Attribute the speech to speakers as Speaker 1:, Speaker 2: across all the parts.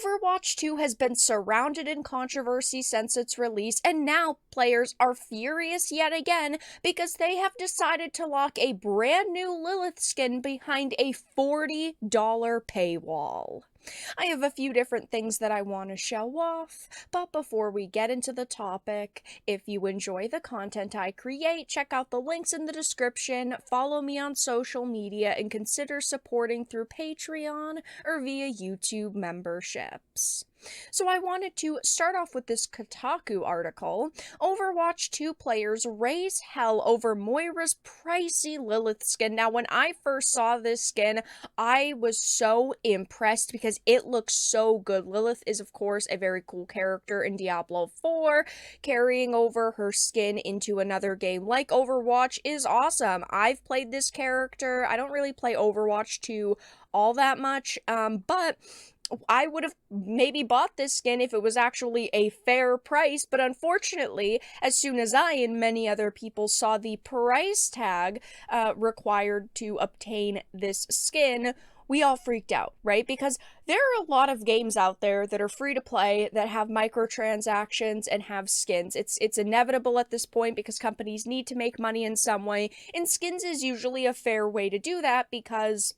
Speaker 1: Overwatch 2 has been surrounded in controversy since its release, and now players are furious yet again because they have decided to lock a brand new Lilith skin behind a $40 paywall. I have a few different things that I want to show off, but before we get into the topic, if you enjoy the content I create, check out the links in the description, follow me on social media, and consider supporting through Patreon or via YouTube memberships. So I wanted to start off with this Kotaku article. Overwatch 2 players raise hell over Moira's pricey Lilith skin. Now, when I first saw this skin, I was so impressed because it looks so good. Lilith is, of course, a very cool character in Diablo 4. Carrying over her skin into another game like Overwatch is awesome. I've played this character. I don't really play Overwatch 2 all that much, but I would have maybe bought this skin if it was actually a fair price, but unfortunately, as soon as I and many other people saw the price tag required to obtain this skin, we all freaked out, right? Because there are a lot of games out there that are free to play that have microtransactions and have skins. It's inevitable at this point because companies need to make money in some way, and skins is usually a fair way to do that because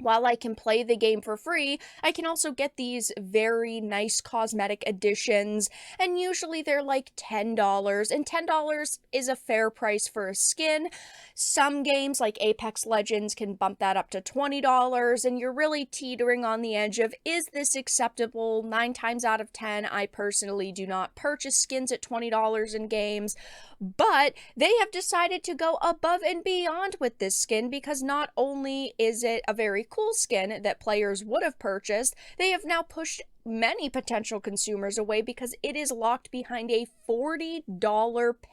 Speaker 1: while I can play the game for free, I can also get these very nice cosmetic additions, and usually they're like $10, and $10 is a fair price for a skin. Some games, like Apex Legends, can bump that up to $20, and you're really teetering on the edge of, is this acceptable? 9 times out of 10, I personally do not purchase skins at $20 in games, but they have decided to go above and beyond with this skin because not only is it a very cool skin that players would have purchased, they have now pushed many potential consumers away because it is locked behind a $40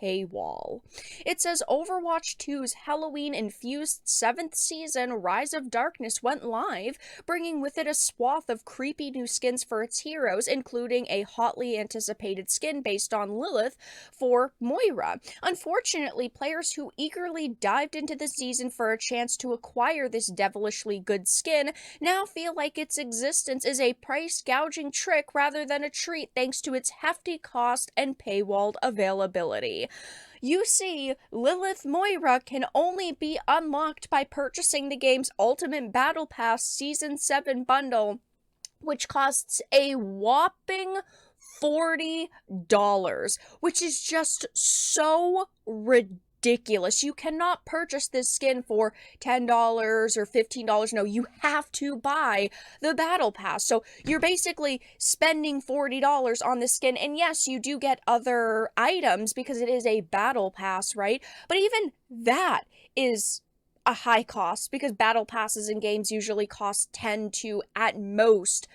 Speaker 1: paywall. It says Overwatch 2's Halloween-infused 7th season Rise of Darkness went live, bringing with it a swath of creepy new skins for its heroes, including a hotly anticipated skin based on Lilith for Moira. Unfortunately, players who eagerly dived into the season for a chance to acquire this devilishly good skin now feel like its existence is a price gouging trick rather than a treat thanks to its hefty cost and paywalled availability. You see, Lilith Moira can only be unlocked by purchasing the game's Ultimate Battle Pass Season 7 bundle, which costs a whopping $40, which is just so ridiculous. You cannot purchase this skin for $10 or $15. No, you have to buy the battle pass. So you're basically spending $40 on this skin. And yes, you do get other items because it is a battle pass, right? But even that is a high cost because battle passes in games usually cost $10 to at most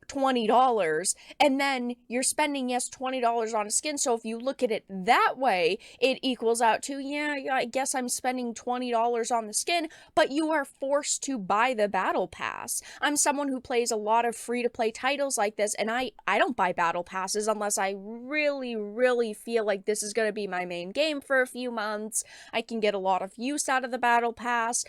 Speaker 1: $20, and then you're spending, yes, $20 on a skin. So if you look at it that way, it equals out to, yeah, I guess I'm spending $20 on the skin, but you are forced to buy the battle pass. I'm someone who plays a lot of free-to-play titles like this, and I don't buy battle passes unless I really feel like this is going to be my main game for a few months. I can get a lot of use out of the battle pass.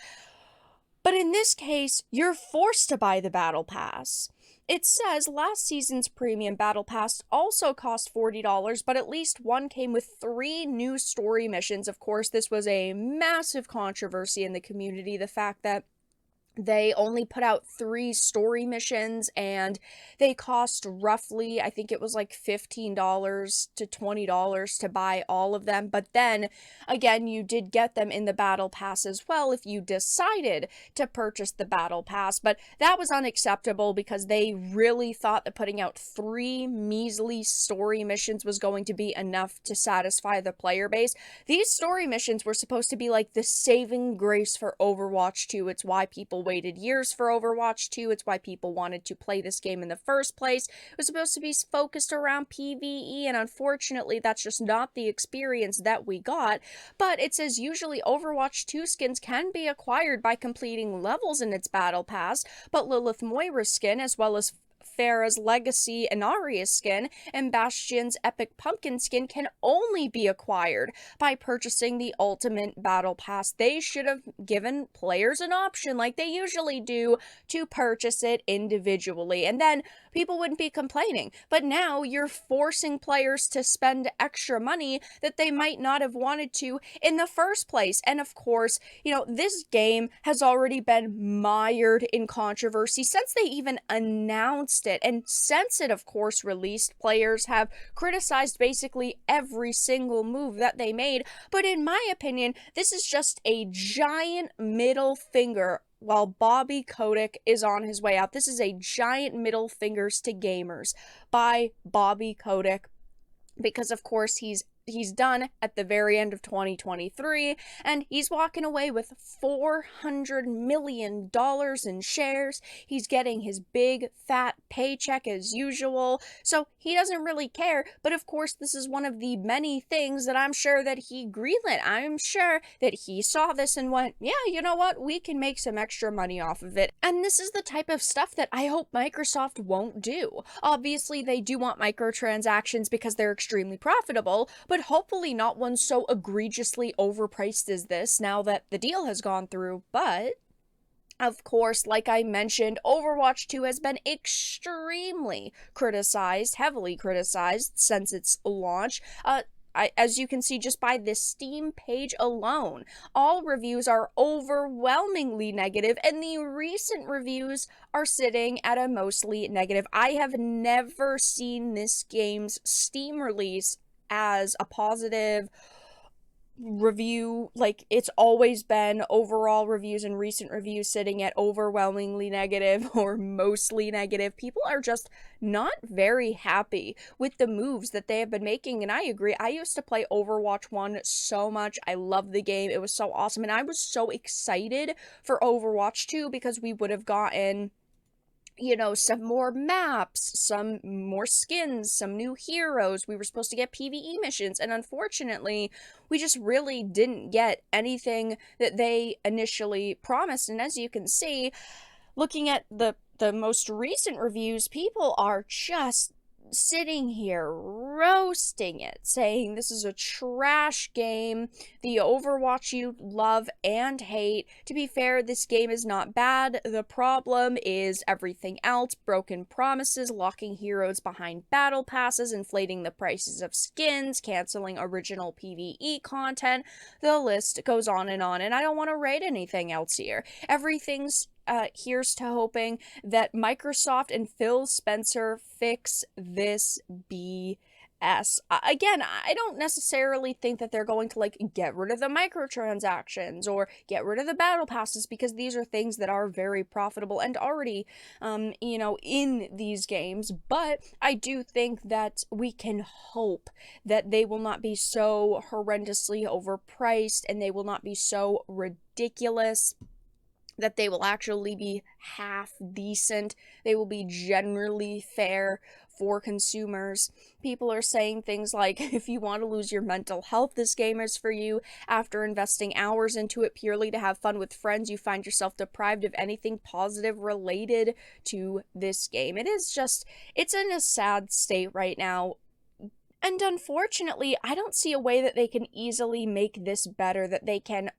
Speaker 1: But in this case, you're forced to buy the battle pass. It says last season's premium battle pass also cost $40, but at least one came with 3 new story missions. Of course, this was a massive controversy in the community, the fact that they only put out 3 story missions and they cost roughly, I think it was like $15 to $20 to buy all of them. But then again, you did get them in the battle pass as well if you decided to purchase the battle pass. But that was unacceptable because they really thought that putting out 3 measly story missions was going to be enough to satisfy the player base. These story missions were supposed to be like the saving grace for Overwatch 2. It's why people waited years for Overwatch 2. It's why people wanted to play this game in the first place. It was supposed to be focused around PvE, and unfortunately, that's just not the experience that we got. But it says usually Overwatch 2 skins can be acquired by completing levels in its battle pass, but Lilith Moira skin, as well as Pharah's Legacy Inarius skin and Bastion's Epic Pumpkin skin can only be acquired by purchasing the Ultimate Battle Pass. They should have given players an option, like they usually do, to purchase it individually, and then people wouldn't be complaining. But now you're forcing players to spend extra money that they might not have wanted to in the first place. And of course, this game has already been mired in controversy since they even announced it. And since it, of course, released, players have criticized basically every single move that they made. But in my opinion, this is just a giant middle finger while Bobby Kotick is on his way out. This is a giant middle fingers to gamers by Bobby Kotick, because of course he's done at the very end of 2023, and he's walking away with $400 million in shares. He's getting his big fat paycheck as usual, so he doesn't really care. But of course, this is one of the many things that I'm sure that he greenlit. I'm sure that he saw this and went, yeah, you know what, we can make some extra money off of it. And this is the type of stuff that I hope Microsoft won't do. Obviously, they do want microtransactions because they're extremely profitable, but hopefully not one so egregiously overpriced as this now that the deal has gone through. But of course, like I mentioned, Overwatch 2 has been extremely criticized, heavily criticized since its launch. As you can see just by this Steam page alone, all reviews are overwhelmingly negative, and the recent reviews are sitting at a mostly negative. I have never seen this game's Steam release as a positive review. Like, it's always been overall reviews and recent reviews sitting at overwhelmingly negative or mostly negative. People are just not very happy with the moves that they have been making, and I agree. I used to play Overwatch 1 so much. I loved the game. It was so awesome, and I was so excited for Overwatch 2 because we would have gotten some more maps, some more skins, some new heroes. We were supposed to get PvE missions, and unfortunately, we just really didn't get anything that they initially promised. And as you can see, looking at the most recent reviews, people are just sitting here roasting it, saying this is a trash game, the Overwatch you love and hate. To be fair, this game is not bad. The problem is everything else: broken promises, locking heroes behind battle passes, inflating the prices of skins, canceling original PvE content. The list goes on, and I don't want to rate anything else here. Everything's here's to hoping that Microsoft and Phil Spencer fix this BS. Again, I don't necessarily think that they're going to get rid of the microtransactions or get rid of the battle passes, because these are things that are very profitable and already in these games. But I do think that we can hope that they will not be so horrendously overpriced and they will not be so ridiculous, that they will actually be half decent. They will be generally fair for consumers. People are saying things like, if you want to lose your mental health, this game is for you. After investing hours into it purely to have fun with friends, you find yourself deprived of anything positive related to this game. It's in a sad state right now. And unfortunately, I don't see a way that they can easily make this better, that they can,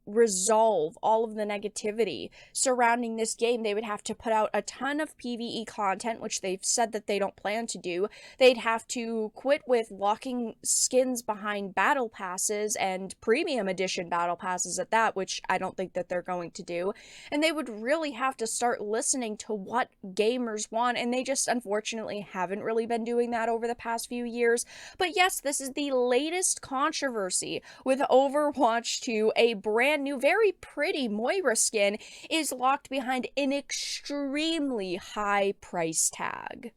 Speaker 1: resolve all of the negativity surrounding this game. They would have to put out a ton of PvE content, which they've said that they don't plan to do. They'd have to quit with locking skins behind battle passes and premium edition battle passes at that, which I don't think that they're going to do. And they would really have to start listening to what gamers want, and they just unfortunately haven't really been doing that over the past few years. But yes, this is the latest controversy with Overwatch 2. A brand new, very pretty Moira skin is locked behind an extremely high price tag.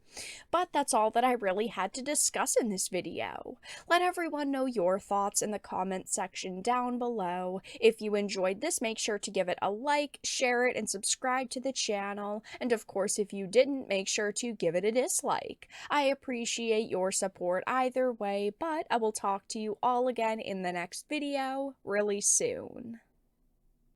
Speaker 1: But that's all that I really had to discuss in this video. Let everyone know your thoughts in the comment section down below. If you enjoyed this, make sure to give it a like, share it, and subscribe to the channel. And of course, if you didn't, make sure to give it a dislike. I appreciate your support either way, but I will talk to you all again in the next video really soon.